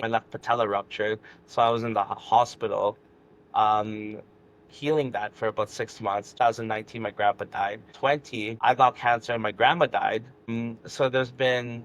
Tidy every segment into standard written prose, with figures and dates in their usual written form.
My left patella ruptured, so I was in the hospital, um, healing that for about 6 months. 2019, my grandpa died. 20, I got cancer and my grandma died. So there's been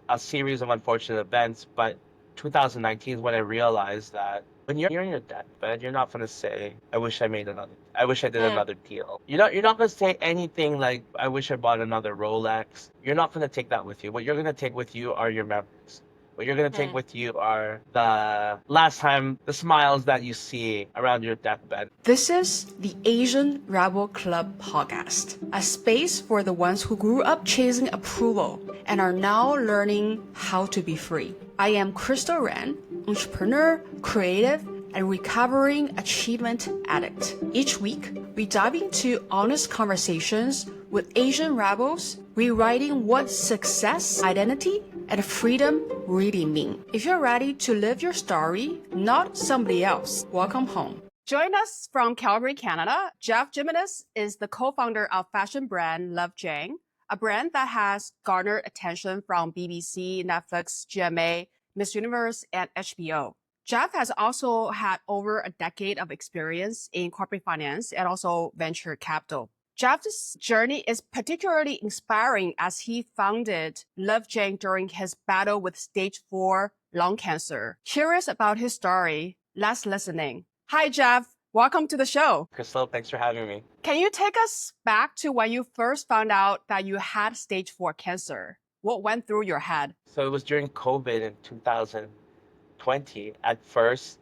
a series of unfortunate events, but 2019 is when I realized that when you're in your deathbed, you're not gonna say, I wish I did Mm, another deal. You're not gonna say anything like, I wish I bought another Rolex. You're not gonna take that with you. What you're gonna take with you are your memories. What you're gonna take mm. with you are the last time, the smiles that you see around your deathbed. This is the Asian Rebel Club podcast, a space for the ones who grew up chasing approval and are now learning how to be free. I am Crystal Ren, entrepreneur, creative, and recovering achievement addict. Each week, we dive into honest conversations with Asian rebels, rewriting what success, identity, and freedom really mean. If you're ready to live your story, not somebody else, welcome home. Join us from Calgary, Canada. Jeff Jimenez is the co-founder of fashion brand Love Jane, a brand that has garnered attention from BBC, Netflix, GMA, Miss Universe, and HBO. Jeff has also had over a decade of experience in corporate finance and also venture capital. Jeff's journey is particularly inspiring as he founded Love Jane during his battle with stage 4 lung cancer. Curious about his story, let's listen in. Hi, Jeff. Welcome to the show. Crystal, thanks for having me. Can you take us back to when you first found out that you had stage 4 cancer? What went through your head? So it was during COVID in 2020. At first,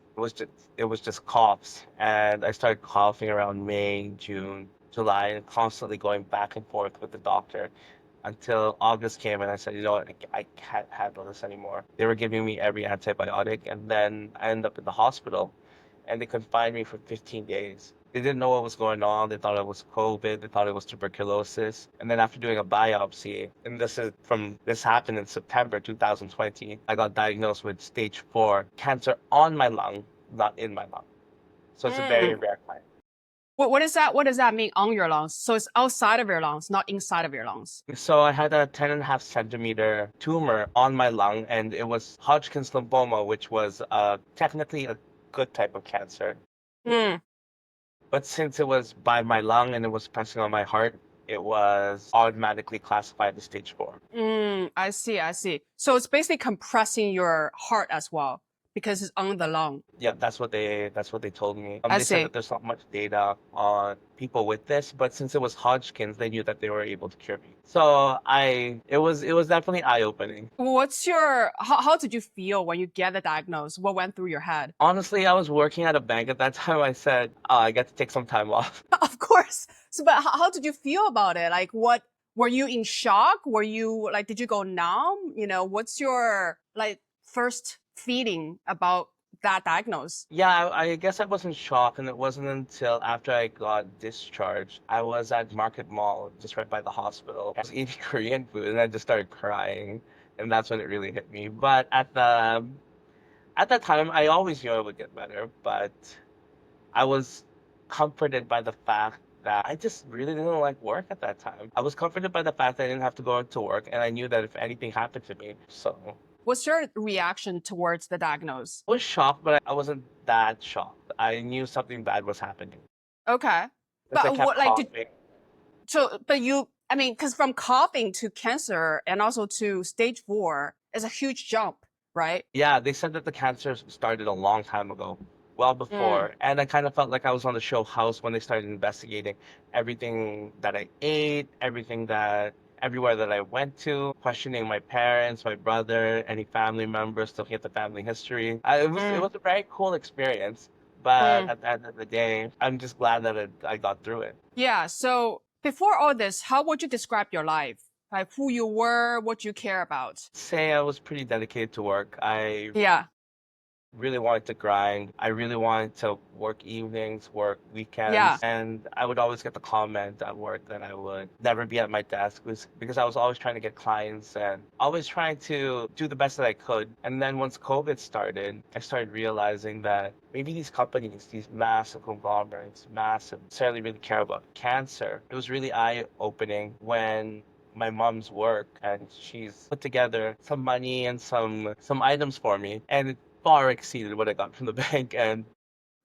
it was just coughs, and I started coughing around May, June, July, and constantly going back and forth with the doctor until August came, and I said, you know what, I can't handle this anymore. They were giving me every antibiotic, and then I ended up in the hospital, and they confined me for 15 days. They didn't know what was going on. They thought it was COVID. They thought it was tuberculosis. And then after doing a biopsy, and this happened in September 2020, I got diagnosed with stage 4 cancer on my lung, not in my lung. So it's a very Mm. rare kind. What is that? What does that mean on your lungs? So it's outside of your lungs, not inside of your lungs. So I had a 10.5 centimeter tumor on my lung, and it was Hodgkin's lymphoma, which was technically a good type of cancer. Mm. But since it was by my lung and it was pressing on my heart, it was automatically classified as stage 4. I see, I see. So it's basically compressing your heart as well because it's on the lung. Yeah, that's what they told me. I They said see. that there's not much data on people with this, but since it was Hodgkin's, they knew that they were able to cure me. So it was definitely eye-opening. How did you feel when you get the diagnosis? What went through your head? Honestly, I was working at a bank at that time. I said, oh, I get to take some time off. Of course. So, but how did you feel about it? Like, what were you in shock? Were you like, did you go numb? What's your like first feeling about that diagnoose? Yeah, I guess I was in shock, and it wasn't until after I got discharged. I was at Market Mall, just right by the hospital. I was eating Korean food, and I just started crying, and that's when it really hit me. But at that time, I always knew I would get better, but I was comforted by the fact that I just really didn't like work at that time. I was comforted by the fact that I didn't have to go into work, and I knew that if anything happened to me, so What's your reaction towards the diagnosis? I was shocked, but I wasn't that shocked. I knew something bad was happening. Okay. Because I But kept what, like, coughing. I mean, because from coughing to cancer and also to stage 4 is a huge jump, right? Yeah, they said that the cancer started a long time ago, well Mm. before. And I kind of felt like I was on the show House when they started investigating everything that I ate, everywhere that I went to, questioning my parents, my brother, any family members, looking at the family history. It Mm. was a very cool experience. But Mm. at the end of the day, I'm just glad that I got through it. Yeah. So before all this, how would you describe your life? Like who you were, what you care about? Say I was pretty dedicated to work. I Yeah. really wanted to grind. I really wanted to work evenings, work Yeah. weekends, and I would always get the comment at work that I would never be at my desk because I was always trying to get clients and always trying to do the best that I could. And then once COVID started, I started realizing that maybe these companies, these massive conglomerates, necessarily really care about cancer. It was really eye-opening when my mom's work, and she's put together some money and some items for me, and it far exceeded what I got from the bank.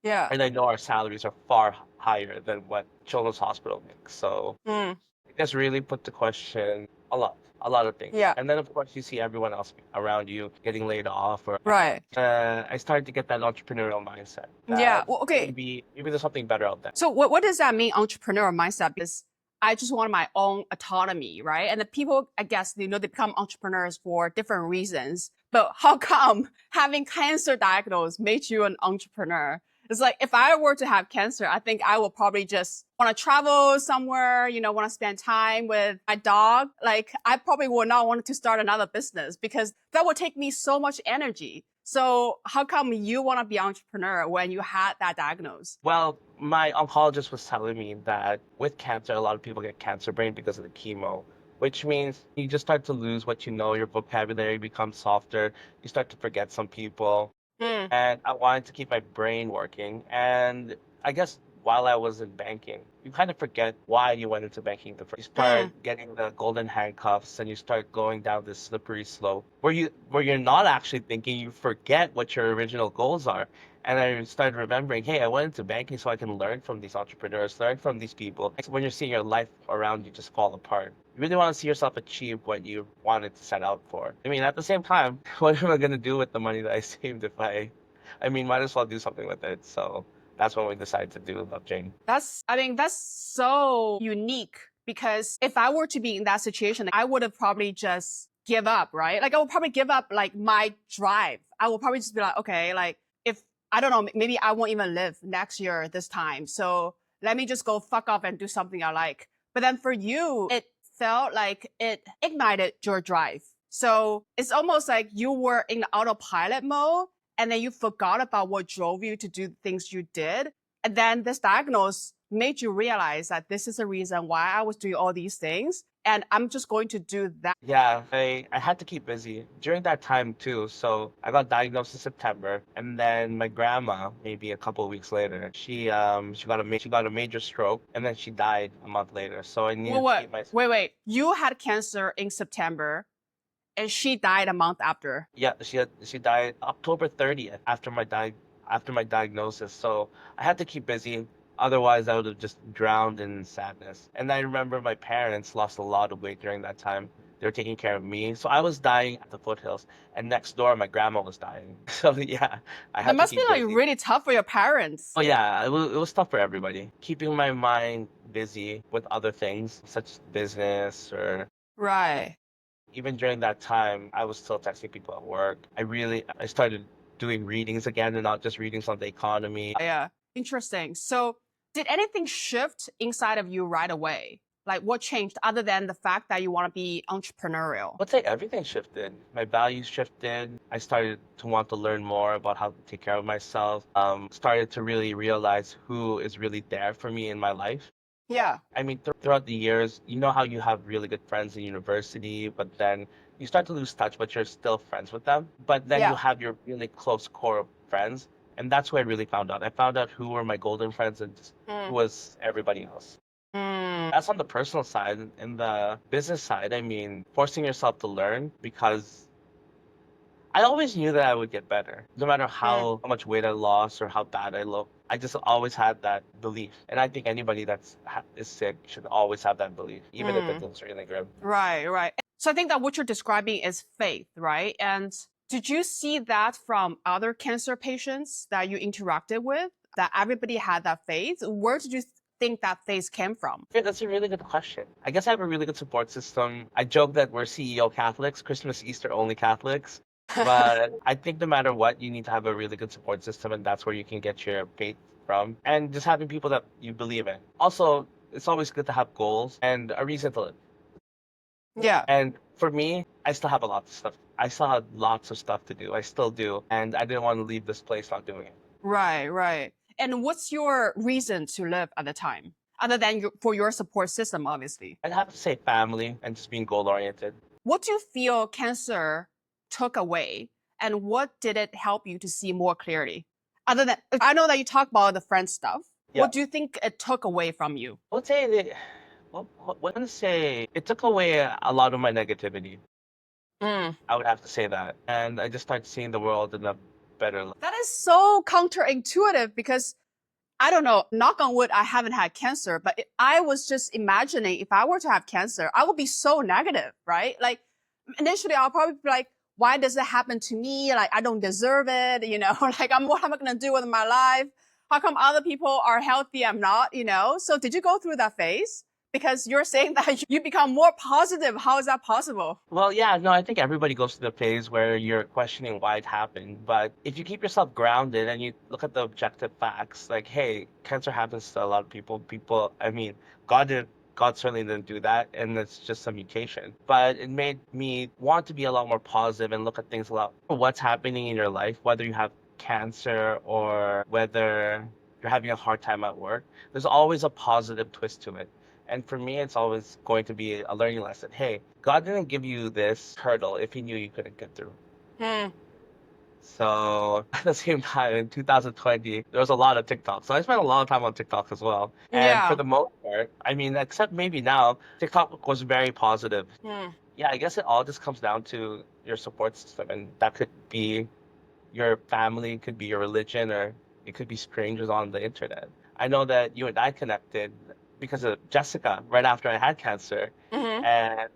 Yeah. And I know our salaries are far higher than what Children's Hospital makes. So Mm. it just really put to question a lot of things. Yeah. And then of course you see everyone else around you getting laid off, or Right. I started to get that entrepreneurial mindset Yeah. that Well, okay. maybe there's something better out there. So what does that mean, entrepreneur mindset? Because I just want my own autonomy, right? And the people, I guess, they become entrepreneurs for different reasons. But how come having cancer diagnosed made you an entrepreneur? It's like if I were to have cancer, I think I will probably just want to travel somewhere, want to spend time with my dog. Like I probably would not want to start another business because that would take me so much energy. So how come you want to be an entrepreneur when you had that diagnosis? Well, my oncologist was telling me that with cancer, a lot of people get cancer brain because of the chemo, which means you just start to lose what you know, your vocabulary becomes softer, you start to forget some people. Mm, And I wanted to keep my brain working. And I guess while I was in banking, you kind of forget why you went into banking the first. You start mm. getting the golden handcuffs, and you start going down this slippery slope where you're not actually thinking. You forget what your original goals are. And I started remembering, hey, I went into banking so I can learn from these entrepreneurs, learn from these people. When you're seeing your life around you just fall apart, you really want to see yourself achieve what you wanted to set out for. I mean, at the same time, what am I gonna do with the money that I saved if I mean, might as well do something with it. So that's when we decided to do Love Jane. That's so unique because if I were to be in that situation, I would have probably just give up, right? Like I would probably give up like my drive. I will probably just be like, okay, like if I don't know, maybe I won't even live next year this time. So let me just go fuck off and do something I like. But then for you, it felt like it ignited your drive. So it's almost like you were in the autopilot mode and then you forgot about what drove you to do the things you did. And then this diagnosis made you realize that this is the reason why I was doing all these things. And I'm just going to do that. Yeah, I had to keep busy during that time too. So I got diagnosed in September, and then my grandma, maybe a couple of weeks later, she got a major stroke, and then she died a month later. So I Well, needed to what? keep my Wait. You had cancer in September and she died a month after. Yeah, she died October 30th after my diagnosis. So I had to keep busy. Otherwise, I would have just drowned in sadness. And I remember my parents lost a lot of weight during that time. They were taking care of me. So I was dying at the foothills, and next door my grandma was dying. So yeah, I That had to must be keep like busy. really tough for your parents. Oh yeah, it was tough for everybody. Keeping my mind busy with other things such as business, or Right. even during that time, I was still texting people at work. I started doing readings again, and not just readings on the economy. Yeah. Interesting. So did anything shift inside of you right away? Like what changed other than the fact that you want to be entrepreneurial? Let's say everything shifted. My values shifted. I started to want to learn more about how to take care of myself. Started to really realize who is really there for me in my life. Yeah. I mean, throughout the years, you know how you have really good friends in university, but then you start to lose touch, but you're still friends with them. But then you Yeah. have your really close core of friends, and that's where I really found out. I found out who were my golden friends and just who Mm. was everybody else. Mm. That's on the personal side. In the business side, I mean, forcing yourself to learn, because I always knew that I would get better, no matter Mm. how much weight I lost or how bad I look. I just always had that belief, and I think anybody is sick should always have that belief, even if it Mm. looks really grim. Right. So I think that what you're describing is faith, right? And did you see that from other cancer patients that you interacted with? That everybody had that faith? Where did you think that faith came from? Yeah, that's a really good question. I guess I have a really good support system. I joke that we're CEO Catholics, Christmas, Easter only Catholics. But I think no matter what, you need to have a really good support system, and that's where you can get your faith from. And just having people that you believe in. Also, it's always good to have goals and a reason to live. Yeah. And for me, I still have a lot of stuff. I still have lots of stuff to do. I still do. And I didn't want to leave this place not doing it. Right. And what's your reason to live at the time? Other than for your support system, obviously. I'd have to say family and just being goal oriented. What do you feel cancer took away? And what did it help you to see more clearly? Other than, I know that you talk about the friend stuff. Yeah. What do you think it took away from you? I would say that Well, I want to say it took away a lot of my negativity. Mm. I would have to say that. And I just started seeing the world in a better light. That is so counterintuitive because I don't know, knock on wood, I haven't had cancer, but I was just imagining if I were to have cancer, I would be so negative, right? Like initially I'll probably be like, why does it happen to me? Like I don't deserve it, like what am I gonna do with my life? How come other people are healthy, I'm not? So did you go through that phase? Because you're saying that you become more positive. How is that possible? Well, yeah, no, I think everybody goes through the phase where you're questioning why it happened. But if you keep yourself grounded and you look at the objective facts, like, hey, cancer happens to a lot of people. I mean, God did, God certainly didn't do that, and it's just a mutation. But it made me want to be a lot more positive and look at things a lot, what's happening in your life, whether you have cancer or whether you're having a hard time at work. There's always a positive twist to it. And for me, it's always going to be a learning lesson. Hey, God didn't give you this hurdle if He knew you couldn't get through. Hmm. So at the same time, in 2020, there was a lot of TikTok. So I spent a lot of time on TikTok as well. And for Yeah. the most part, I mean, except maybe now, TikTok was very positive. Hmm. Yeah, I guess it all just comes down to your support system. And that could be your family, could be your religion, or it could be strangers on the internet. I know that you and I connected because of Jessica right after I had cancer. Hmm. And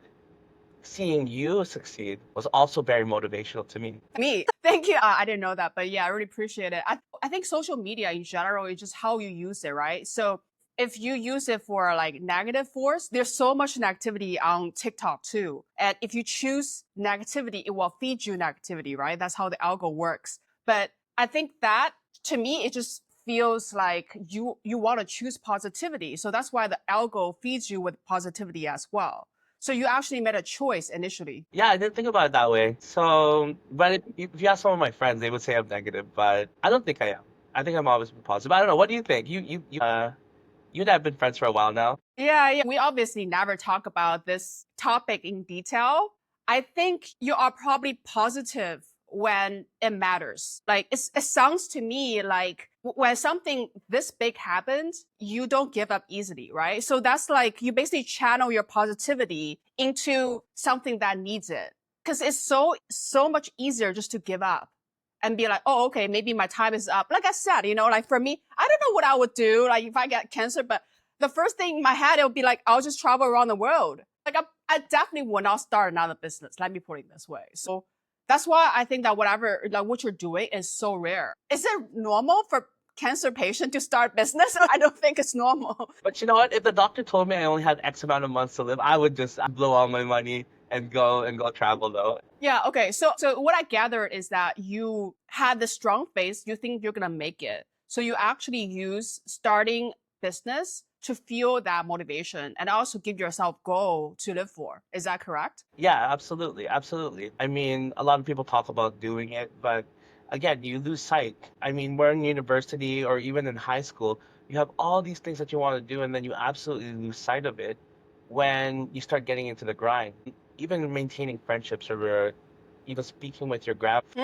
seeing you succeed was also very motivational to me. Me. Thank you. I didn't know that, but yeah, I really appreciate it. I think social media in general is just how you use it, right? So if you use it for like negative force, there's so much negativity on TikTok too. And if you choose negativity, it will feed you negativity, right? That's how the algo works. But I think that to me, it just feels like you want to choose positivity. So that's why the algo feeds you with positivity as well. So you actually made a choice initially. Yeah, I didn't think about it that way. So, but if you ask some of my friends, they would say I'm negative, but I don't think I am. I think I'm always positive. I don't know. What do you think? You and I have been friends for a while now. Yeah, yeah. We obviously never talk about this topic in detail. I think you are probably positive when it matters. Like it sounds to me like when something this big happens, you don't give up easily, right? So that's like you basically channel your positivity into something that needs it. Cause it's so much easier just to give up and be like, oh, okay, maybe my time is up. Like I said, like for me, I don't know what I would do, like if I get cancer, but the first thing in my head, it would be like, I'll just travel around the world. Like I definitely would not start another business. Let me put it this way. So that's why I think that what you're doing is so rare. Is it normal for cancer patient to start business? I don't think it's normal. But you know what? If the doctor told me I only had X amount of months to live, I would just blow all my money and go travel though. Yeah. Okay. So what I gathered is that you had the strong faith. You think you're gonna make it. So you actually use starting business to fuel that motivation and also give yourself goal to live for. Is that correct? Yeah, absolutely, absolutely. I mean, a lot of people talk about doing it, but again, you lose sight. I mean, we're in university or even in high school, you have all these things that you want to do, and then you absolutely lose sight of it when you start getting into the grind. Even maintaining friendships or even speaking with your Hmm.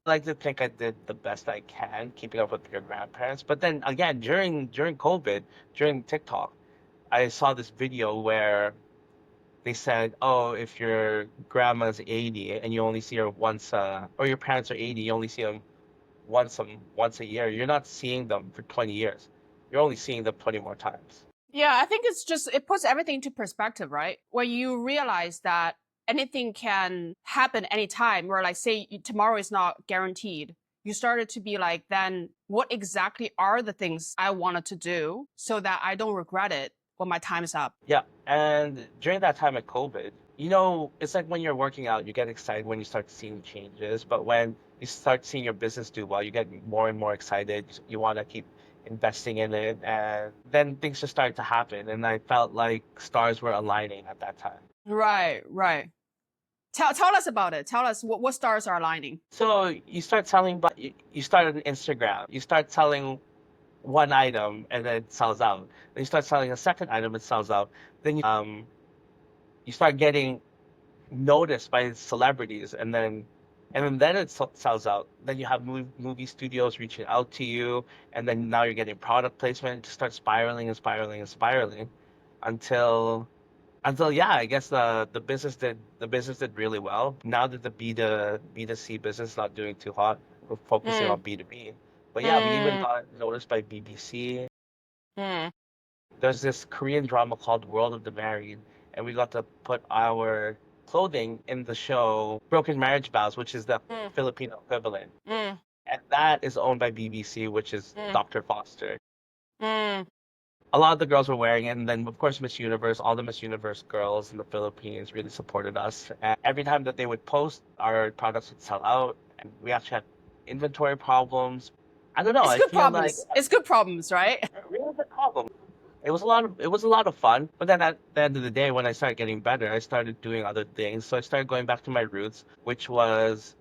I like to think I did the best I can keeping up with your grandparents. But then again, during COVID, during TikTok, I saw this video where they said, "Oh, if your grandma's 80 and you only see her once, or your parents are 80, you only see them once a year. You're not seeing them for 20 years. You're only seeing them 20 more times." Yeah, I think it puts everything into perspective, right? When you realize that anything can happen anytime, or like say tomorrow is not guaranteed, you started to be like, then what exactly are the things I wanted to do so that I don't regret it when my time is up? Yeah, and during that time of COVID, it's like when you're working out, you get excited when you start seeing changes, but when you start seeing your business do well, you get more and more excited. You want to keep investing in it, and then things just started to happen, and I felt like stars were aligning at that time. Right, right. Tell us about it. Tell us what stars are aligning. So you start selling, but you start on Instagram. You start selling one item, and then it sells out. Then you start selling a second item, it sells out. Then you start getting noticed by celebrities, and then it sells out. Then you have movie studios reaching out to you, and then now you're getting product placement. It just starts spiraling and spiraling and spiraling. until yeah, I guess the business did really well. Now that the B to C business is not doing too hot, we're focusing Mm, on B to B. But yeah, we even mm, got noticed by BBC. mm, There's this Korean drama called World of the Married, and we got to put our clothing in the show Broken Marriage Vows, which is the mm, Filipino equivalent. mm, And that is owned by BBC, which is mm, Dr. Foster. mm. A lot of the girls were wearing it, and then of course Miss Universe, all the Miss Universe girls in the Philippines really supported us. And every time that they would post, our products would sell out, and we actually had inventory problems. I don't know. It's I good feel like problems. It's good problems, right? a real big problem. It was a lot of fun. But then at the end of the day, when I started getting better, I started doing other things. So I started going back to my roots, which was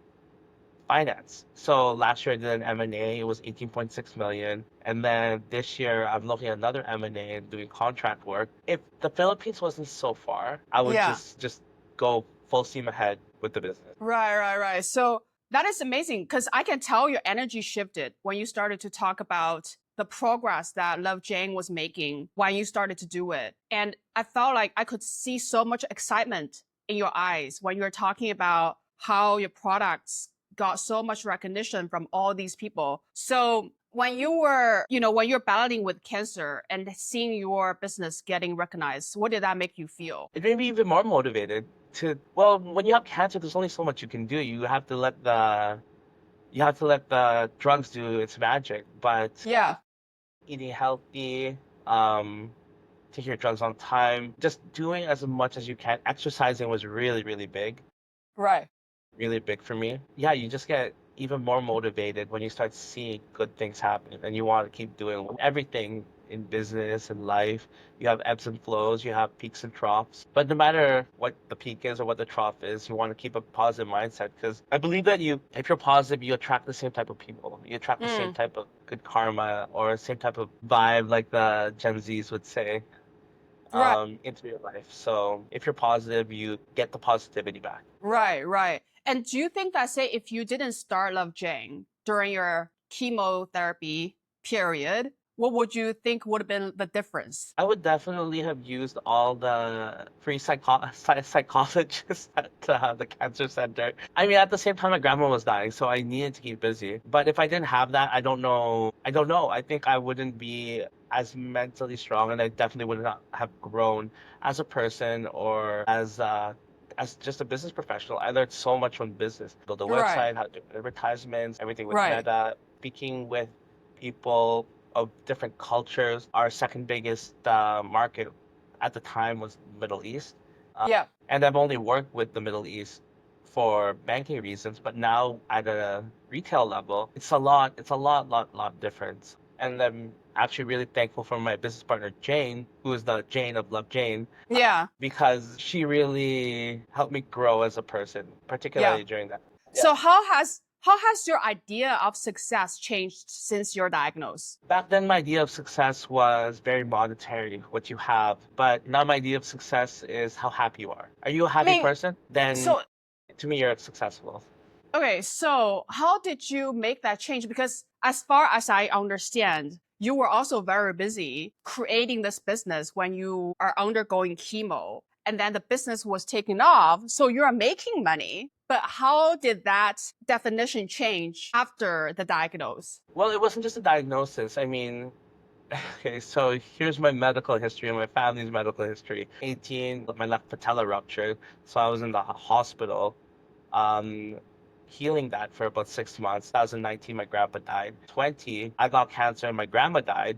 finance. So last year I did an M&A, it was 18.6 million. And then this year I'm looking at another M&A and doing contract work. If the Philippines wasn't so far, I would Yeah. just go full steam ahead with the business. Right, right, right. So that is amazing because I can tell your energy shifted when you started to talk about the progress that Love Jane was making when you started to do it. And I felt like I could see so much excitement in your eyes when you were talking about how your products got so much recognition from all these people. So when you were, when you're battling with cancer and seeing your business getting recognized, what did that make you feel? It made me even more motivated to, well, when you have cancer, there's only so much you can do. You have to let the drugs do its magic. But Yeah, eating healthy, um, taking your drugs on time, just doing as much as you can. Exercising was really, right. really big for me. Yeah, you just get even more motivated when you start seeing good things happen and you want to keep doing everything in business and life. You have ebbs and flows, you have peaks and troughs. But no matter what the peak is or what the trough is, you want to keep a positive mindset because I believe that if you're positive, you attract the same type of people. You attract the same Mm, type of good karma or same type of vibe, like the Gen Zs would say, right. into your life. So if you're positive, you get the positivity back. Right, right. And do you think that, say, if you didn't start Love Jane during your chemotherapy period, what would you think would have been the difference? I would definitely have used all the free psychologists at the cancer center. I mean, at the same time, my grandma was dying, so I needed to keep busy. But if I didn't have that, I don't know. I don't know. I think I wouldn't be as mentally strong, and I definitely would not have grown as a person or as just a business professional. I learned so much from business. Build a Right, website, how to do advertisements, everything with right. Meta, speaking with people of different cultures. Our second biggest market at the time was Middle East. Uh, Yeah, and I've only worked with the Middle East for banking reasons, but now at a retail level, lot different. And I'm actually really thankful for my business partner, Jane, who is the Jane of Love Jane, yeah, because she really helped me grow as a person, yeah. particularly during that. Yeah. So how has your idea of success changed since you're diagnosed? Back then, my idea of success was very monetary, what you have. But now my idea of success is how happy you are. Are you a I happy mean, person? Then so to me, you're successful. okay, so how did you make that change? Because as far as I understand, you were also very busy creating this business when you are undergoing chemo, and then the business was taking off. So you're making money. But how did that definition change after the diagnosis? Well, it wasn't just a diagnosis. I mean, okay, so here's my medical history and my family's medical history. 18, my left patella ruptured, so I was in the hospital, um, healing that for about 6 months. 2019, my grandpa died. 20, I got cancer and my grandma died.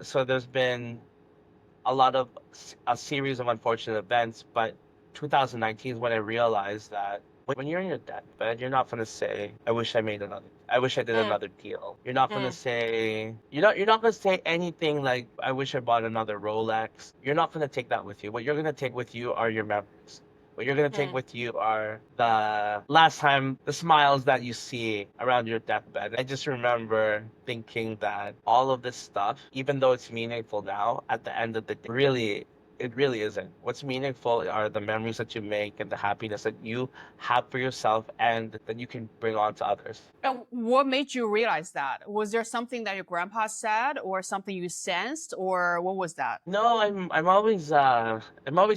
So there's been a series of unfortunate events, but 2019 is when I realized that when you're in your deathbed, you're not gonna say, I wish I did Mm, another deal." You're not gonna mm, say, you're not gonna say anything like, "I wish I bought another Rolex." You're not gonna take that with you. What you're gonna take with you are your memories. What you're gonna take mm. with you are the smiles that you see around your deathbed. I just remember thinking that all of this stuff, even though it's meaningful now, at the end of the day, really It really isn't. What's meaningful are the memories that you make and the happiness that you have for yourself and that you can bring on to others. And what made you realize that? Was there something that your grandpa said or something you sensed or what was that? No, I'm always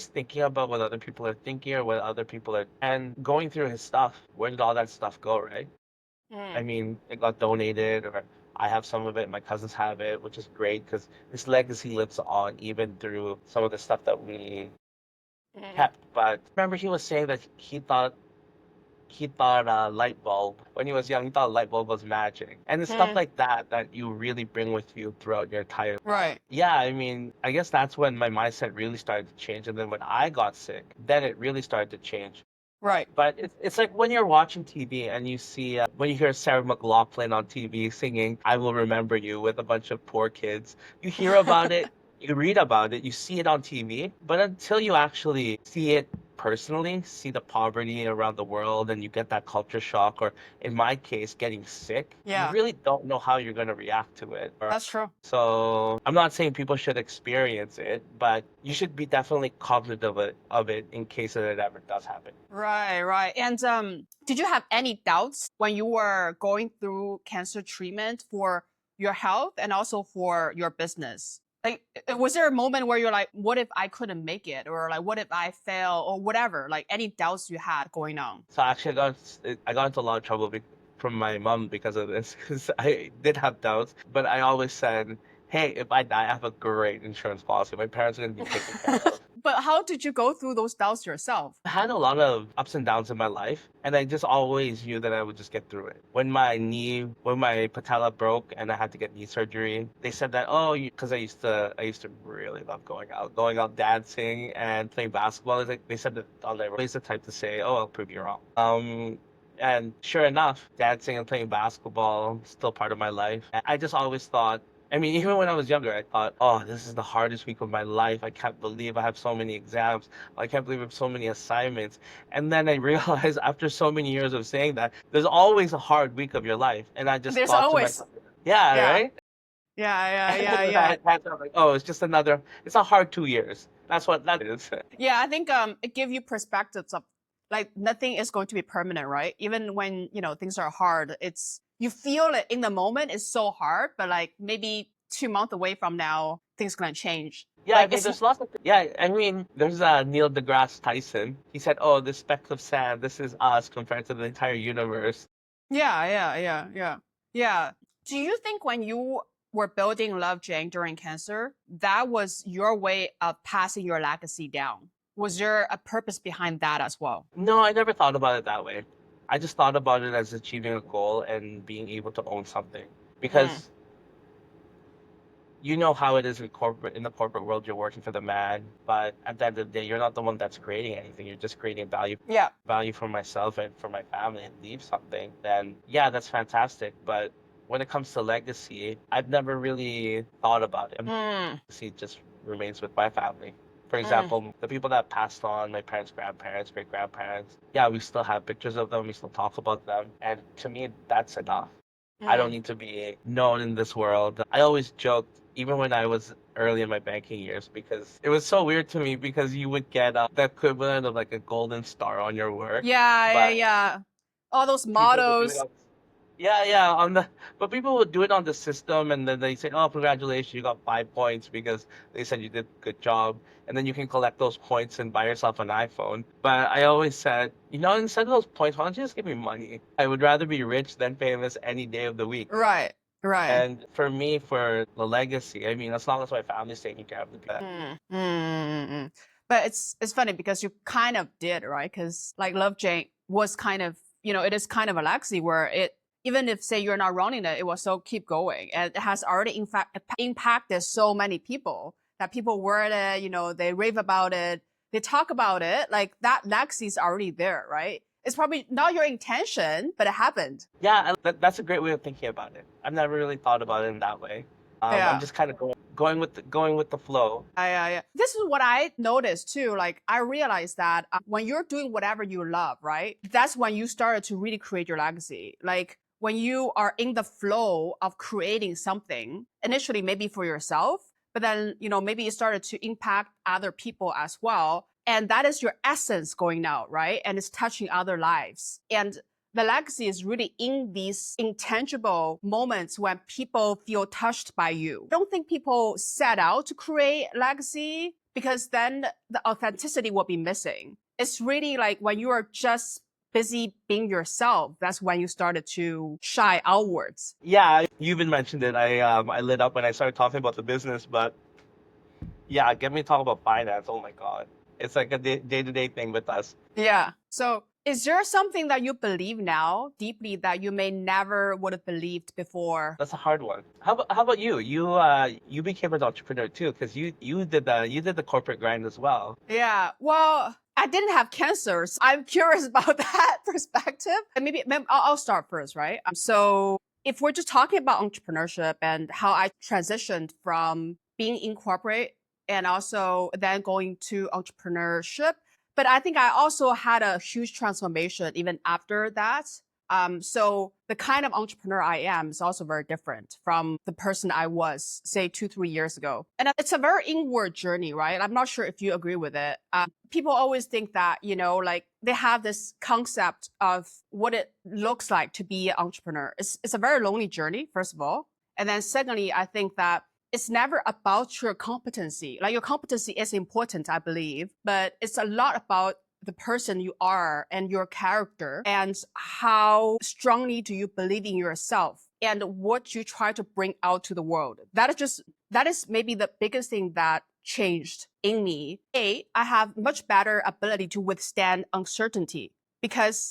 thinking about what other people are thinking or what other people are and going through his stuff. Where did all that stuff go, right? I Mm, mean, it got donated or I have some of it, my cousins have it, which is great because his legacy lives on even through some of the stuff that we mm, kept. But remember he was saying that he thought a light bulb when he was young. He thought a light bulb was magic, and it's stuff mm. like that that you really bring with you throughout your entire. Right, Yeah, I mean, I guess that's when my mindset really started to change, and then when I got sick, then it really started to change. right. But it's like when you're watching TV and you see when you hear Sarah McLachlan on TV singing "I Will Remember You" with a bunch of poor kids. You hear about it, you read about it, you see it on TV, but until you actually see it personally, see the poverty around the world, and you get that culture shock, or in my case, getting sick, you Yeah, really don't know how you're going to react to it. that's true. So I'm not saying people should experience it, but you should be definitely cognizant of it in case that it ever does happen. Right, right. And did you have any doubts when you were going through cancer treatment for your health and also for your business? Like, was there a moment where you're like, what if I couldn't make it? Or like, what if I fail? Or whatever, like any doubts you had going on? So actually, I got into a lot of trouble from my mom because of this, because I did have doubts, but I always said, "Hey, if I die, I have a great insurance policy. My parents are going to be taken care of." But how did you go through those doubts yourself? I had a lot of ups and downs in my life, and I just always knew that I would just get through it. When my patella broke and I had to get knee surgery, they said that, oh, because I used to really love going out dancing and playing basketball. They said that on there always the type to say, oh, I'll prove you wrong. And sure enough, dancing and playing basketball still part of my life. And I just always thought. I mean, even when I was younger, I thought, oh, this is the hardest week of my life. I can't believe I have so many exams. I can't believe I have so many assignments. And then I realized after so many years of saying that, there's always a hard week of your life. And I just There's thought to always, myself, yeah, yeah, right? yeah, yeah, And yeah, then I yeah. had to, like, oh, it's a hard 2 years. That's what that is. Yeah, I think it gives you perspectives of like nothing is going to be permanent, right? Even when, things are hard, it's you feel it in the moment is so hard, but like maybe 2 months away from now, things gonna change. Yeah, I Like mean, it's there's lots of, yeah, I mean, there's Neil deGrasse Tyson. He said, oh, this speck of sand, this is us compared to the entire universe. yeah, yeah, yeah, yeah. Yeah. Do you think when you were building Love Jane during cancer, that was your way of passing your legacy down? Was there a purpose behind that as well? No, I never thought about it that way. I just thought about it as achieving a goal and being able to own something. Mm. Because you know how it is in the corporate world, you're working for the man, but at the end of the day, you're not the one that's creating anything. You're just creating Yeah. value for myself and for my family and leave something. Then yeah, that's fantastic. But when it comes to legacy, I've never really thought about it. Mm. Legacy just remains with my family. For Mm. example, the people that passed on, my parents, grandparents, great grandparents, yeah, we still have pictures of them, we still talk about them. And to me, that's enough. I don't Mm. need to be known in this world. I always joked, even when I was early in my banking years, because it was so weird to me because you would get the equivalent of like a golden star on your work, Yeah, yeah, but yeah. All those people would do it mottos. on, yeah, yeah, but people would do it on the system and then they say, oh, congratulations, you got 5 points because they said you did a good job. And then you can collect those points and buy yourself an iPhone. But I always said, instead of those points, why don't you just give me money? I would rather be rich than famous any day of the week. Right, right. And for me, for the legacy, I mean, as long as my family's taking care of the pet. Mm, mm, mm, mm. But it's funny because you kind of did, right? Because like Love Jane was kind of, it is kind of a legacy where it even if say you're not running it, it will still keep going. And it has already in fact impacted so many people that people wear it, they rave about it, they talk about it. Like that legacy is already there, right? It's probably not your intention, but it happened. Yeah, and that's a great way of thinking about it. I've never really thought about it in that way. I'm Yeah. just kind of going with the flow. Yeah, yeah. This is what I noticed too. Like I realized that when you're doing whatever you love, right? That's when you started to really create your legacy. Like when you are in the flow of creating something, initially maybe for yourself, but then, maybe you started to impact other people as well. And that is your essence going out, right? And it's touching other lives. And the legacy is really in these intangible moments when people feel touched by you. I don't think people set out to create legacy because then the authenticity will be missing. It's really like when you are just busy being yourself, that's when you started to shy outwards. Yeah, you even mentioned it. I lit up when I started talking about the business, but yeah, get me talking about finance. Oh my God. It's like a day-to-day thing with us. Yeah. So is there something that you believe now deeply that you may never would have believed before? That's a hard one. How about you? You became an entrepreneur too, because you did the corporate grind as well. Yeah. Well, I didn't have cancer. So I'm curious about that perspective. And maybe I'll start first, right? So if we're just talking about entrepreneurship and how I transitioned from being in corporate and also then going to entrepreneurship, but I think I also had a huge transformation even after that. So the kind of entrepreneur I am is also very different from the person I was, say, 2, 3 years ago. And it's a very inward journey, right? I'm not sure if you agree with it. People always think that, like they have this concept of what it looks like to be an entrepreneur. It's a very lonely journey, first of all. And then secondly, I think that it's never about your competency. Like your competency is important, I believe, but it's a lot about the person you are and your character and how strongly do you believe in yourself and what you try to bring out to the world. That is maybe the biggest thing that changed in me. I have much better ability to withstand uncertainty because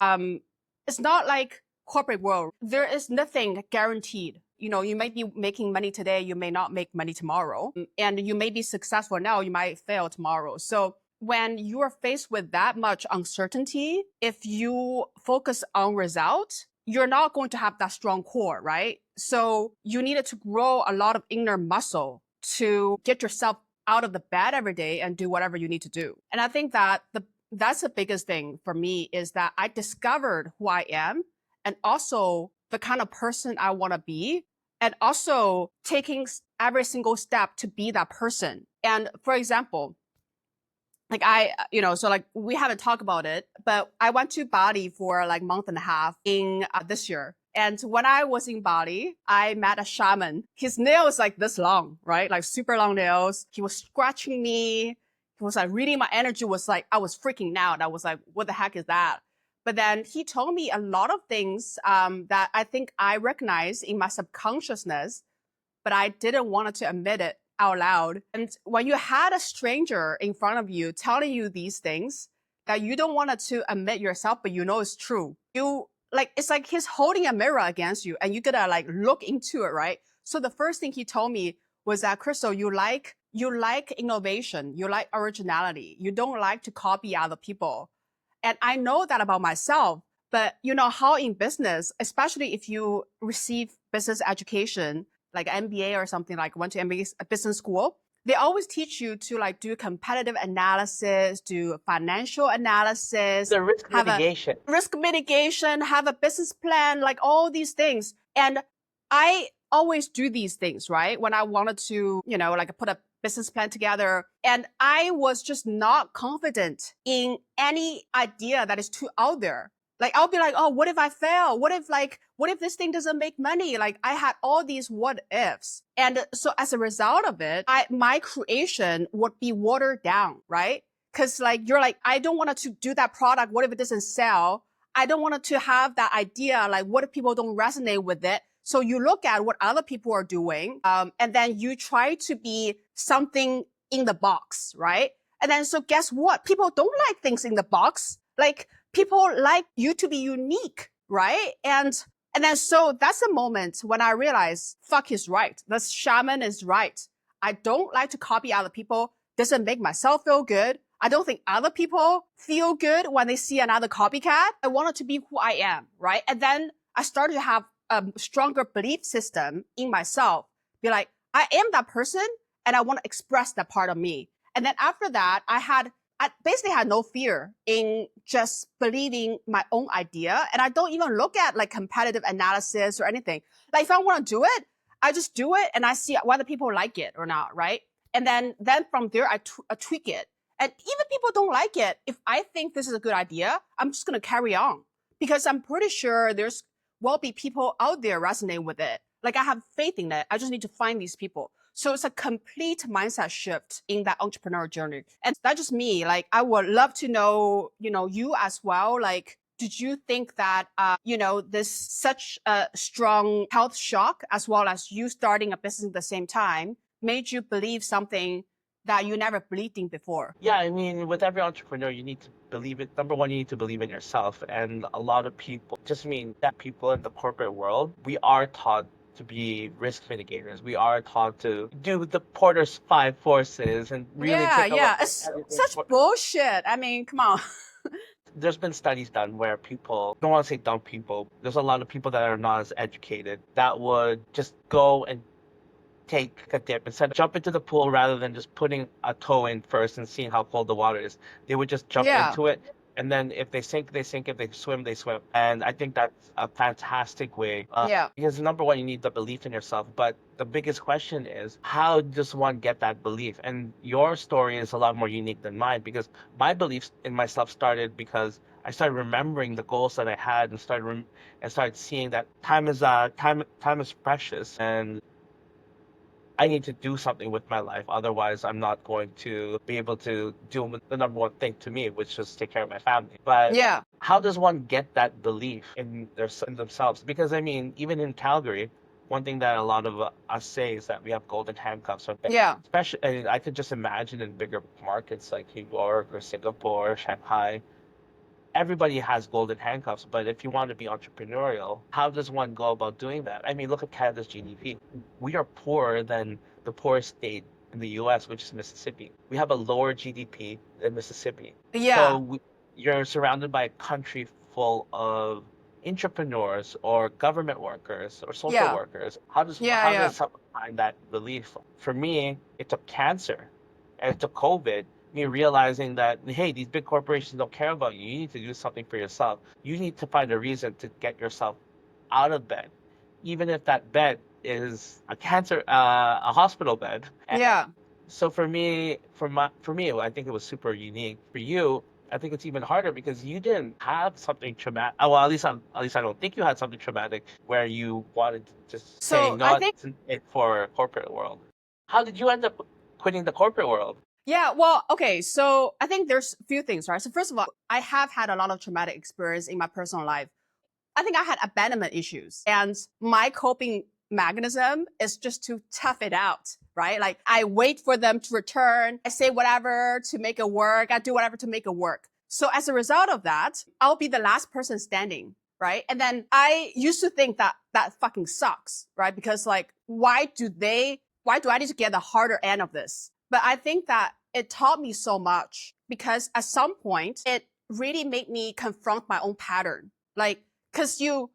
it's not like corporate world. There is nothing guaranteed. You might be making money today, you may not make money tomorrow. And you may be successful now, you might fail tomorrow. So when you are faced with that much uncertainty, if you focus on results, you're not going to have that strong core, right? So you needed to grow a lot of inner muscle to get yourself out of the bed every day and do whatever you need to do. And I think that that's the biggest thing for me is that I discovered who I am and also the kind of person I want to be and also taking every single step to be that person. And for example, so like we haven't talked about it, but I went to Bali for like a month and a half in this year. And when I was in Bali, I met a shaman. His nails like this long, right? Like super long nails. He was scratching me. He was like reading my energy was like, I was freaking out. I was like, what the heck is that? But then he told me a lot of things that I think I recognize in my subconsciousness, but I didn't want to admit it out loud. And when you had a stranger in front of you telling you these things that you don't want to admit yourself, but you know it's true, it's like he's holding a mirror against you and you gotta like look into it, right? So the first thing he told me was that, Crystal, you like innovation, you like originality, you don't like to copy other people. And I know that about myself, but you know how in business, especially if you receive business education, like MBA or something, like went to MBA business school, they always teach you to like do competitive analysis, do financial analysis, The risk mitigation. Have a business plan, like all these things. And I always do these things, right? When I wanted to, like put a business plan together. And I was just not confident in any idea that is too out there. Like, I'll be like, oh, what if I fail? What if this thing doesn't make money? Like, I had all these what ifs. And so as a result of it, my creation would be watered down, right? Cause like, you're like, I don't want to do that product. What if it doesn't sell? I don't want to have that idea. Like, what if people don't resonate with it? So you look at what other people are doing, and then you try to be something in the box, right? And then, so guess what? People don't like things in the box. Like, people like you to be unique, right? And then, so that's the moment when I realized, fuck, he's right. The shaman is right. I don't like to copy other people. Doesn't make myself feel good. I don't think other people feel good when they see another copycat. I wanted to be who I am, right? And then I started to have a stronger belief system in myself. Be like, I am that person and I want to express that part of me. And then after that, I basically had no fear in just believing my own idea. And I don't even look at like competitive analysis or anything. Like if I want to do it, I just do it and I see whether people like it or not, right? And then from there, I tweak it. And even people don't like it. If I think this is a good idea, I'm just going to carry on because I'm pretty sure there's will be people out there resonate with it. Like I have faith in it. I just need to find these people. So it's a complete mindset shift in that entrepreneur journey. And that's just me. Like I would love to know, you as well. Like, did you think that, this such a strong health shock, as well as you starting a business at the same time, made you believe something that you never believed in before? Yeah, I mean, with every entrepreneur, you need to believe it. Number one, you need to believe in yourself. And a lot of people, just mean that people in the corporate world, we are taught to be risk mitigators. We are taught to do the Porter's five forces and really Yeah, take a look yeah. at It's everything. such bullshit. I mean, come on. There's been studies done where people, I don't want to say dumb people, there's a lot of people that are not as educated that would just go and take a dip instead of jump into the pool rather than just putting a toe in first and seeing how cold the water is. They would just jump Yeah, into it, and then if they sink, they sink. If they swim, they swim. And I think that's a fantastic way. yeah, Because number one, you need the belief in yourself. But the biggest question is, how does one get that belief? And your story is a lot more unique than mine because my beliefs in myself started because I started remembering the goals that I had and started seeing that time is precious and I need to do something with my life. Otherwise, I'm not going to be able to do the number one thing to me, which is take care of my family. But yeah, how does one get that belief in themselves? Because I mean, even in Calgary, one thing that a lot of us say is that we have golden handcuffs. yeah, Especially, I could just imagine in bigger markets like New York or Singapore, Shanghai, everybody has golden handcuffs, but if you want to be entrepreneurial, how does one go about doing that? I mean, look at Canada's GDP. We are poorer than the poorest state in the US, which is Mississippi. We have a lower GDP than Mississippi. yeah, So you're surrounded by a country full of entrepreneurs or government workers or social yeah, workers. yeah, How yeah, does someone find that belief? For me, it took cancer and it took COVID, me realizing that, hey, these big corporations don't care about you. You need to do something for yourself. You need to find a reason to get yourself out of bed, even if that bed is a hospital bed. And yeah. so for me, I think it was super unique. For you, I think it's even harder because you didn't have something traumatic. Well, at least I don't think you had something traumatic where you wanted to just say So I not think, it for corporate world. How did you end up quitting the corporate world? yeah, well, okay. So I think there's a few things, right? So first of all, I have had a lot of traumatic experience in my personal life. I think I had abandonment issues and my coping mechanism is just to tough it out, right? Like I wait for them to return. I say whatever to make it work. I do whatever to make it work. So as a result of that, I'll be the last person standing, right? And then I used to think that that fucking sucks, right? Because like, why do I need to get the harder end of this? But I think that it taught me so much because at some point it really made me confront my own pattern. Like, so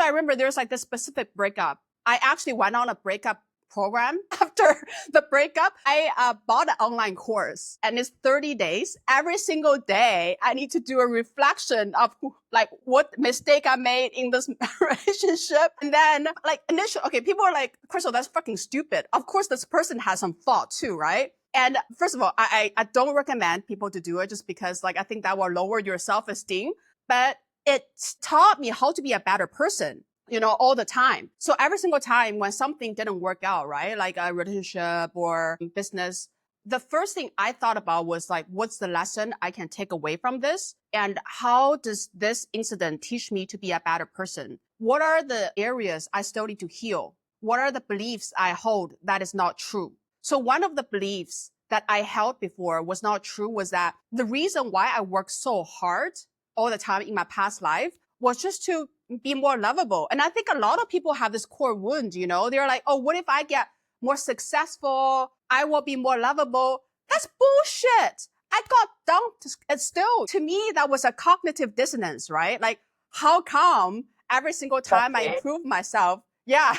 I remember there's like this specific breakup. I actually went on a breakup program after the breakup. I bought an online course and it's 30 days. Every single day, I need to do a reflection of like what mistake I made in this relationship. And then like initially, okay, people are like, Crystal, that's fucking stupid. Of course, this person has some fault too, right? And first of all, I don't recommend people to do it just because like I think that will lower your self-esteem. But it taught me how to be a better person, all the time. So every single time when something didn't work out, right? Like a relationship or business, the first thing I thought about was like, what's the lesson I can take away from this? And how does this incident teach me to be a better person? What are the areas I still need to heal? What are the beliefs I hold that is not true? So one of the beliefs that I held before was not true was that the reason why I worked so hard all the time in my past life was just to be more lovable. And I think a lot of people have this core wound, they're like, oh, what if I get more successful? I will be more lovable. That's bullshit. I got dumped. And still, to me, that was a cognitive dissonance, right? Like, how come every single time I Okay. improve myself? Yeah.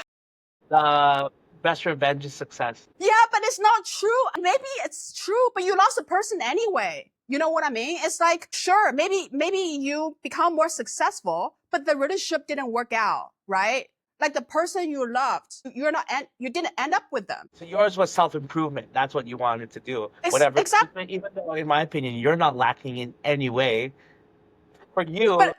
The best revenge is success. Yeah, but it's not true. Maybe it's true, but you lost a person anyway. You know what I mean? It's like, sure, maybe you become more successful, but the relationship didn't work out, right? like the person you loved, you didn't end up with them. So yours was self-improvement. That's what you wanted to do. It's Whatever, exact, even though, in my opinion, you're not lacking in any way. For you, but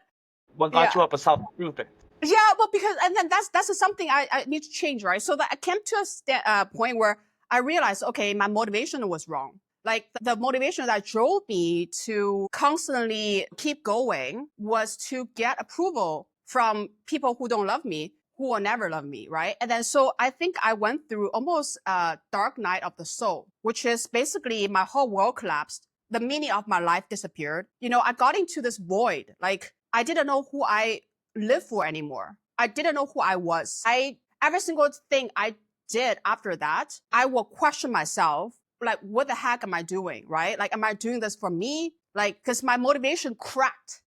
what got yeah. you up was self-improvement. Yeah, but because and then that's something I need to change, right? So that I came to a point where I realized, okay, my motivation was wrong. Like the motivation that drove me to constantly keep going was to get approval from people who don't love me, who will never love me, right? And then so I think I went through almost a dark night of the soul, which is basically my whole world collapsed. The meaning of my life disappeared. I got into this void. Like I didn't know who I live for anymore. I didn't know who I was. Every single thing I did after that, I will question myself, like, what the heck am I doing? Right? Like, am I doing this for me? Like, cause my motivation cracked.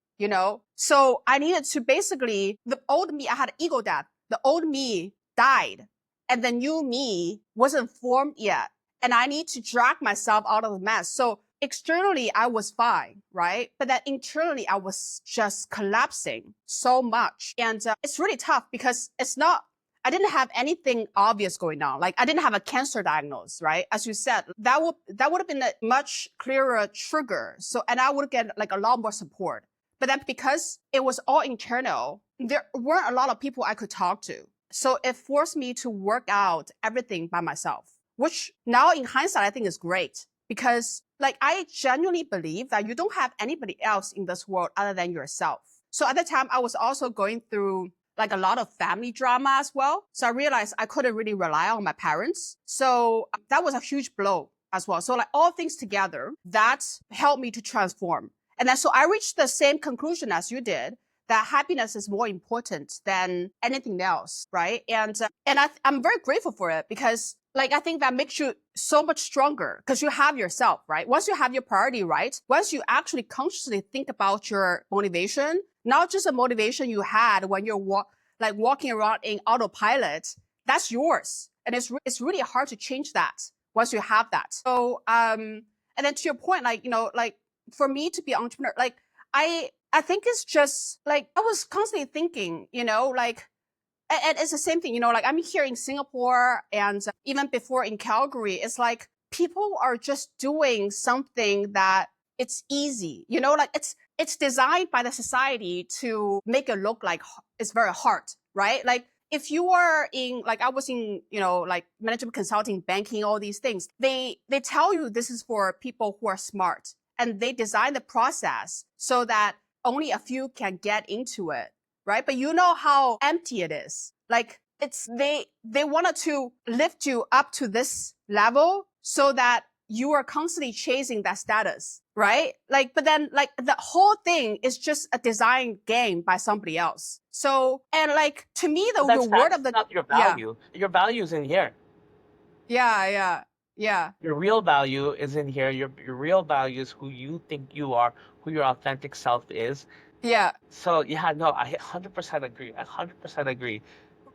So I needed to basically, the old me, I had ego death. The old me died and the new me wasn't formed yet. And I need to drag myself out of the mess. So externally, I was fine, right? But then internally, I was just collapsing so much. And it's really tough because I didn't have anything obvious going on. Like I didn't have a cancer diagnosis, right? As you said, that would have been a much clearer trigger. So, and I would get like a lot more support. But then because it was all internal, there weren't a lot of people I could talk to. So it forced me to work out everything by myself, which now in hindsight, I think is great because like I genuinely believe that you don't have anybody else in this world other than yourself. So at the time, I was also going through like a lot of family drama as well. So I realized I couldn't really rely on my parents. So that was a huge blow as well. So like all things together, that helped me to transform. And then so I reached the same conclusion as you did, that happiness is more important than anything else, right? And I'm very grateful for it because like I think that makes you so much stronger because you have yourself, right? Once you have your priority right, once you actually consciously think about your motivation, not just a motivation you had when you're walking around in autopilot, that's yours. And it's really hard to change that once you have that. So and then to your point, like, like for me to be an entrepreneur, like I think it's just like I was constantly thinking, like, and it's the same thing, like I'm here in Singapore and even before in Calgary, it's like people are just doing something that it's easy, like it's designed by the society to make it look like it's very hard, right? Like if you are in, like I was in, like management consulting, banking, all these things, they tell you this is for people who are smart and they design the process so that only a few can get into it, right? But you know how empty it is. Like it's they wanted to lift you up to this level so that you are constantly chasing that status, right? Like, but then like the whole thing is just a design game by somebody else. So, and like to me, the reward That's of the, not your yeah, value. Your value is in here. yeah. Your real value is in here. Your real value is who you think you are, who your authentic self is. Yeah. So yeah, no, I 100% agree. I 100% agree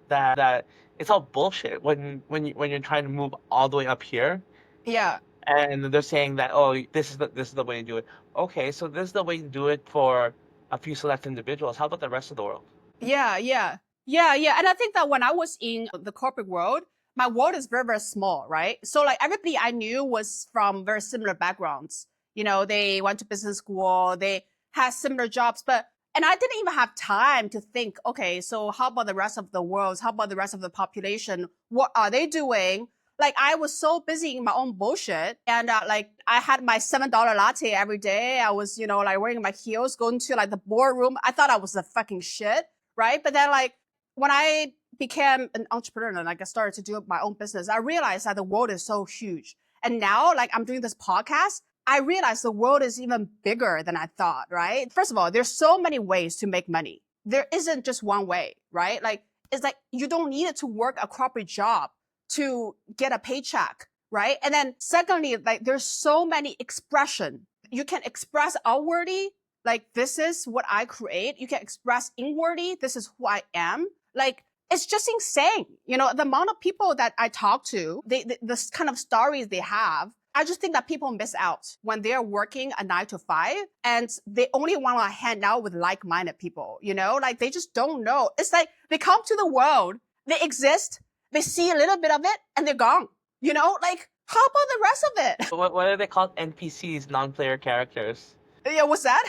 that it's all bullshit when you're trying to move all the way up here Yeah. and they're saying that, oh, this is the way to do it. Okay, so this is the way to do it for a few select individuals. How about the rest of the world? Yeah. And I think that when I was in the corporate world, my world is very, very small, right? So like everybody I knew was from very similar backgrounds. They went to business school, they had similar jobs, and I didn't even have time to think, okay, so how about the rest of the world? How about the rest of the population? What are they doing? Like I was so busy in my own bullshit, and like I had my $7 latte every day. I was, like wearing my heels, going to like the boardroom. I thought I was the fucking shit, right? But then like when I became an entrepreneur and like I started to do my own business, I realized that the world is so huge. And now like I'm doing this podcast, I realized the world is even bigger than I thought, right? First of all, there's so many ways to make money. There isn't just one way, right? Like it's like you don't need to work a corporate job to get a paycheck, right? And then secondly, like there's so many expression. You can express outwardly, like this is what I create. You can express inwardly, this is who I am. Like it's just insane. The amount of people that I talk to, this kind of stories they have, I just think that people miss out when they're working a 9 to 5 and they only want to hang out with like-minded people, like they just don't know. It's like they come to the world They exist, they see a little bit of it, and they're gone. You know, like how about the rest of it? What are they called? NPCs, non-player characters. Yeah, what's that?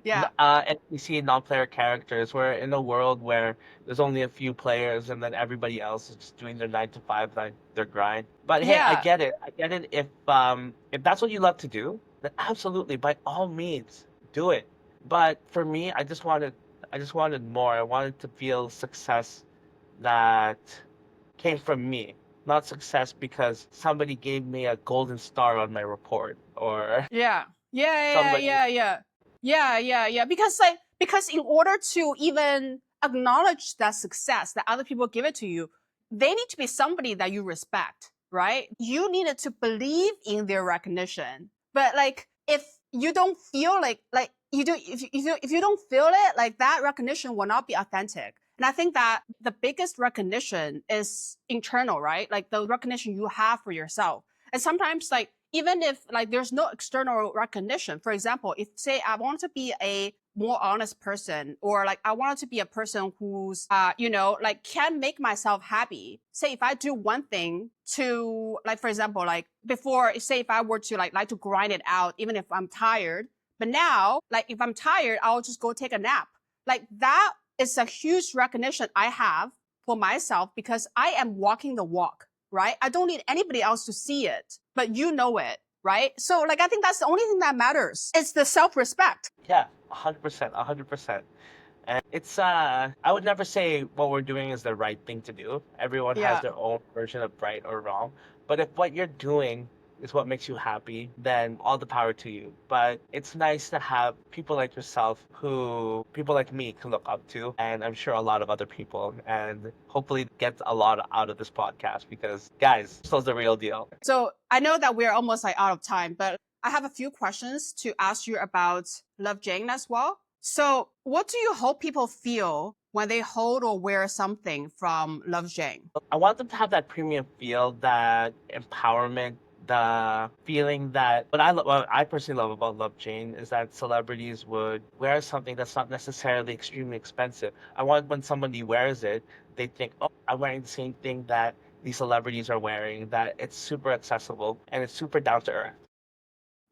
Yeah. NPC, non-player characters. We're in a world where there's only a few players, and then everybody else is just doing their 9 to 5, like their grind. But hey, I Yeah. get it. I get it. If that's what you love to do, then absolutely, by all means, do it. But for me, I just wanted more. I wanted to feel success that came from me, not success because somebody gave me a golden star on my report or Yeah. Yeah, yeah, somebody. yeah, yeah. Yeah, yeah, yeah. Because in order to even acknowledge that success that other people give it to you, they need to be somebody that you respect, right? You needed to believe in their recognition. But like if you don't feel like you do if you don't feel it, like that recognition will not be authentic. And I think that the biggest recognition is internal, right? Like the recognition you have for yourself. And sometimes like even if like there's no external recognition, for example, if say I want to be a more honest person, or like I wanted to be a person who's you know, like can make myself happy. Say if I do one thing to like, for example, like before, say if I were to like to grind it out even if I'm tired, but now like if I'm tired, I'll just go take a nap. Like that is a huge recognition I have for myself because I am walking the walk, right? I don't need anybody else to see it, but you know it, right? So like I think that's the only thing that matters. It's the self-respect. Yeah, 100%, 100%. And it's I would never say what we're doing is the right thing to do. Everyone has Yeah. their own version of right or wrong. But if what you're doing is what makes you happy, then all the power to you. But it's nice to have people like yourself who people like me can look up to, and I'm sure a lot of other people, and hopefully get a lot out of this podcast because guys, this was the real deal. So I know that we're almost like out of time, but I have a few questions to ask you about Love Jane as well. So what do you hope people feel when they hold or wear something from Love Jane? I want them to have that premium feel, that empowerment, the feeling that what I personally love about Love Jane is that celebrities would wear something that's not necessarily extremely expensive. I want when somebody wears it, they think, oh, I'm wearing the same thing that these celebrities are wearing, that it's super accessible and it's super down to earth.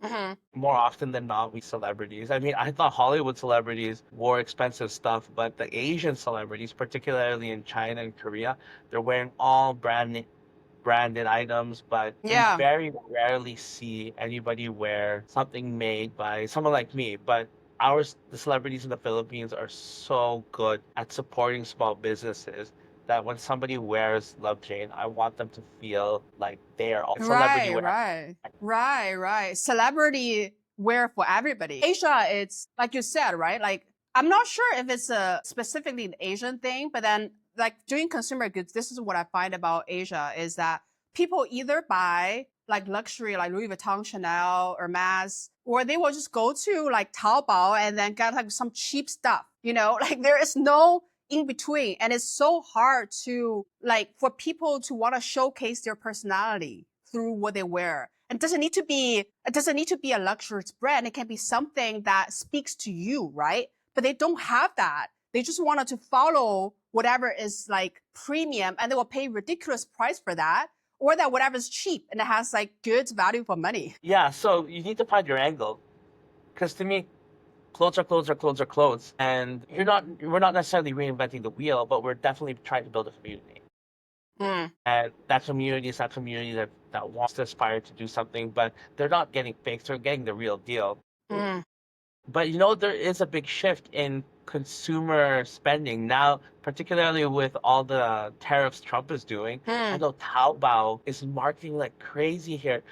Mm-hmm. More often than not, we celebrities. I mean, I thought Hollywood celebrities wore expensive stuff, but the Asian celebrities, particularly in China and Korea, they're wearing all branded items, but you Yeah. very rarely see anybody wear something made by someone like me. But the celebrities in the Philippines are so good at supporting small businesses that when somebody wears Love Jane, I want them to feel like they are all celebrity Right, wear. right, right, right. Celebrity wear for everybody. Asia, it's like you said, right? Like I'm not sure if it's a specifically an Asian thing, but then like doing consumer goods, this is what I find about Asia is that people either buy like luxury, like Louis Vuitton, Chanel, or Hermes, or they will just go to like Taobao and then get like some cheap stuff. You know, like there is no in between, and it's so hard to like for people to want to showcase their personality through what they wear. And it doesn't need to be a luxury brand. It can be something that speaks to you, right? But they don't have that. They just wanted to follow whatever is like premium, and they will pay ridiculous price for that, or that whatever is cheap and it has like good value for money. Yeah, so you need to find your angle. Because to me, clothes are clothes are clothes are clothes. And we're not necessarily reinventing the wheel, but we're definitely trying to build a community. Mm, And that community is that community that wants to aspire to do something, but they're not getting fakes, they're getting the real deal. mm. But there is a big shift in consumer spending now, particularly with all the tariffs Trump is doing. I Hmm. know Taobao is marketing like crazy here.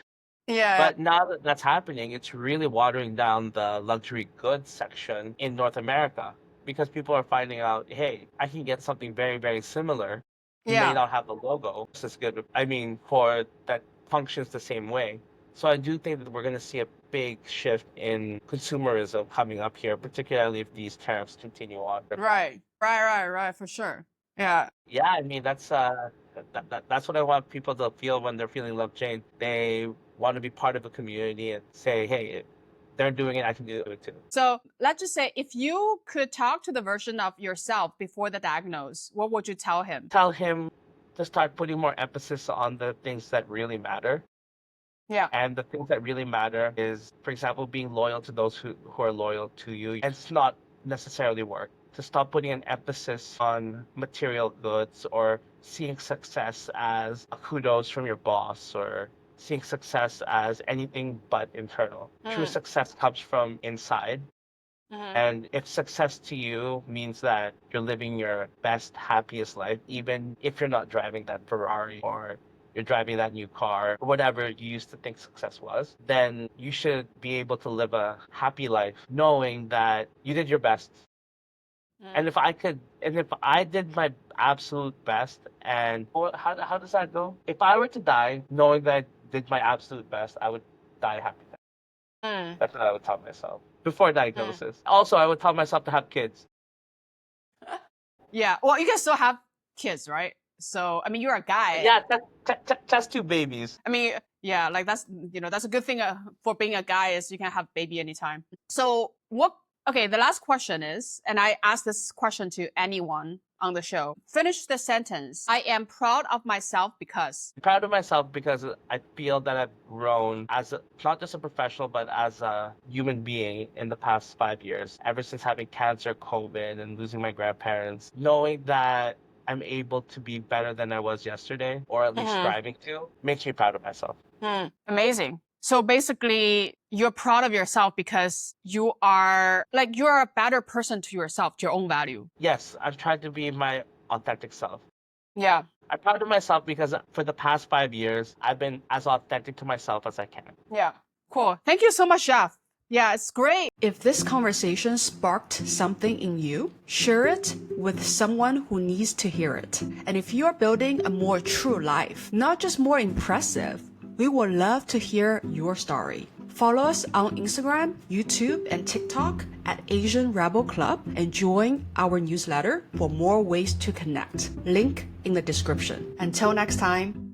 Yeah, But now that that's happening, it's really watering down the luxury goods section in North America because people are finding out, hey, I can get something very, very similar. May yeah, not have the logo, just as good. I mean, for that functions the same way. So I do think that we're going to see a big shift in consumerism coming up here, particularly if these tariffs continue on. right, right, right, right, for sure. Yeah, Yeah, I mean that's what I want people to feel when they're feeling Love Jane. They want to be part of a community and say, hey, they're doing it, I can do it too. So let's just say if you could talk to the version of yourself before the diagnosis, what would you tell him? Tell him to start putting more emphasis on the things that really matter. Yeah. And the things that really matter is, for example, being loyal to those who are loyal to you. And it's not necessarily work. To stop putting an emphasis on material goods or seeing success as a kudos from your boss or seeing success as anything but internal. True success comes from inside. And if success to you means that you're living your best, happiest life, even if you're not driving that Ferrari or you're driving that new car, or whatever you used to think success was, then you should be able to live a happy life knowing that you did your best. And if I did my absolute best, and how does that go? If I were to die knowing that I did my absolute best, I would die happy. That's what I would tell myself before diagnosis. Also, I would tell myself to have kids. Yeah. Well, you can still have kids, right? So, I mean, you're a guy. Yeah, just two babies. I mean, yeah, like that's a good thing for being a guy is you can have baby anytime. So okay, the last question is, and I ask this question to anyone on the show. Finish the sentence. I am proud of myself because. I'm proud of myself because I feel that I've grown not just a professional, but as a human being in the past 5 years. Ever since having cancer, COVID, and losing my grandparents, knowing that I'm able to be better than I was yesterday, or at least striving to, makes me proud of myself. Amazing. So basically, you're proud of yourself because you're a better person to yourself, to your own value. Yes, I've tried to be my authentic self. Yeah. I'm proud of myself because for the past 5 years, I've been as authentic to myself as I can. Yeah. Cool. Thank you so much, Jeff. Yeah, it's great. If this conversation sparked something in you, share it with someone who needs to hear it. And if you're building a more true life, not just more impressive, we would love to hear your story. Follow us on Instagram, YouTube, and TikTok at Asian Rebel Club and join our newsletter for more ways to connect. Link in the description. Until next time.